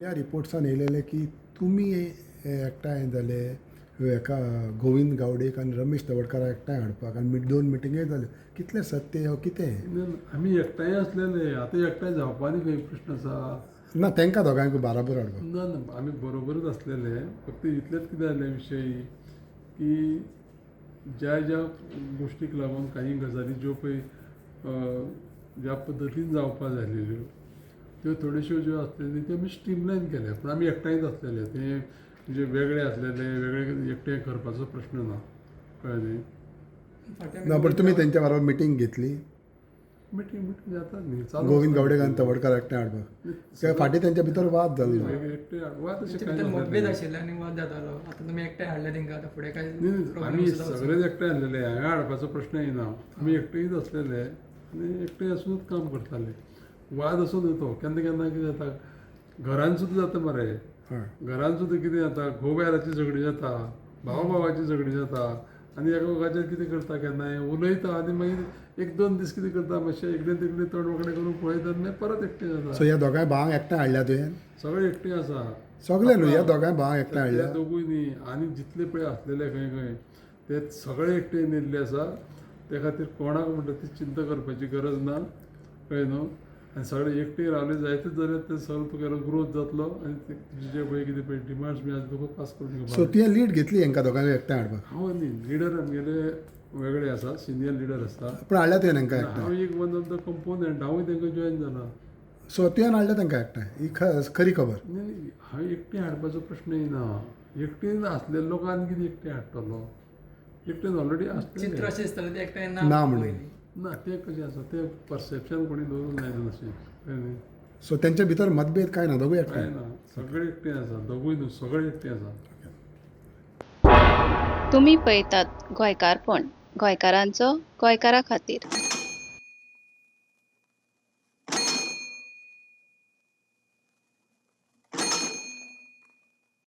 ह्या रिपोर्ट्सान येयलेले की तुमी एकठांय जाले हेका गोविंद गावडेक आनी रमेश तवडकाराक एकठांय हाडपाक आनी दोन मिटिंगे जाल्यो. कितले सत्य हो कितें? आमी एकठांय आसलेले, आतां एकठांय जावपानी खंय प्रश्न आसा? ना तांकां दोगांयक बाराबर हाडपाक. ना ना, आमी बरोबरच आसलेले. फक्त इतलेंच कितें जालें विशय की ज्या ज्या गोश्टीक लागून काही गजाली ज्यो पळय ज्या पद्दतीन जावपा जाय आसलेल्यो त्यो थोड्योश्यो ज्यो आसलेल्यो त्यो आमी स्ट्रीमलायन केल्या. पूण आमी एकठांयच आसलेले. ते म्हणजे वेगळे आसलेले, वेगळे एकठांय करपाचो प्रश्न ना. कळ्ळें न्ही? ना पण तुमी तेंच्या बरोबर मिटींग घेतली मिटींग जाता न्ही, चालू गोविंद गावडेक आनी तवडकार एकठांय हाडपाक. त्या फाटीं तेंच्या भितर वाद जाल्लो. एकटे वाद अशें तेंचे कांय भितर मतभेद नासलेले. आशिल्ले आनी वाद जातालो. आतां तुमी एकठांय हाडले तेंकां, आतां फुडें काय आमी सगळेच एकठांय आसलेले. हांगा हाडपाचो प्रश्न येना. आमी एकटेच आसलेले आनी एकटे आसूनच काम करताले. वाद असो न्हू. केन्ना केन्ना कितें जाता, घरान सुद्दां जाता मरे. हय. घरान सुद्दां कितें जाता, घोव बायलाची झगडी जाता, भाव भावाची झगडी जाता आनी एकामेकाचेर कितें करता केन्नाय उलयता आनी मागीर एक दोन दीस कितें करता, मातशें एकडें तिकडें तोंड वांकडें करून पळयता आनी मागीर परत एकटें जाता. सो ह्या दोगांय भावांक एकठांय हाडल्या तुवें? सगळे एकटे आसा. सगळे न्हू, ह्या दोगांय भावांक एकठांय ते हाडल्या? दोगूय न्ही, आनी जितले पळय आसलेले खंय खंय ते सगळे एकटे नेल्ले आसा. त्या खातीर कोणाक म्हणटा ती चिंता करपाची गरज ना. कळ्ळें न्हू? आनी सगळे एकटे रावले जायतेच जाल्यार ते सगळो तुगेलो ग्रोथ जातलो आनी तुजे जे पळय कितें पळय डिमांड्स बी आसा तुका पास करून सो घेवपाक. तुवें लीड घेतली हांकां दोगांक एकठांय हाडपाक? हांव न्ही, लिडर आमगेले वेगळे आसा, सिनियर लिडर आसता. पूण हाडल्या तुवें तांकां एकठांय? हांव एक वन ऑफ द कंपोनंट, हांवूय तांकां जॉयन जाला. सो तुवें हाडल्या तांकां एकठांय? ही खरी खबर? न्ही, हांव एकटे हाडपाचो प्रश्न येना. एकटेन आसलेलो लोक आनी कितें एकटे हाडटलो? एकटेन ऑलरेडी चित्र आसलेले. अशें दिसतालें ते एकठांय ना म्हणून. ना ते कशें आसा, ते परसेप्शन कोणी दवरूंक जायना अशें. कळ्ळें न्ही? सो तेंच्या भितर मतभेद काय ना, दोगूय कांय एकठांय? ना, सगळे एकटे आसा. दोगूय न्हू, सगळे एकटे आसा. तुम्ही पळयतात गोंयकारपण, गोंयकारांचो गोंयकारा खातीर.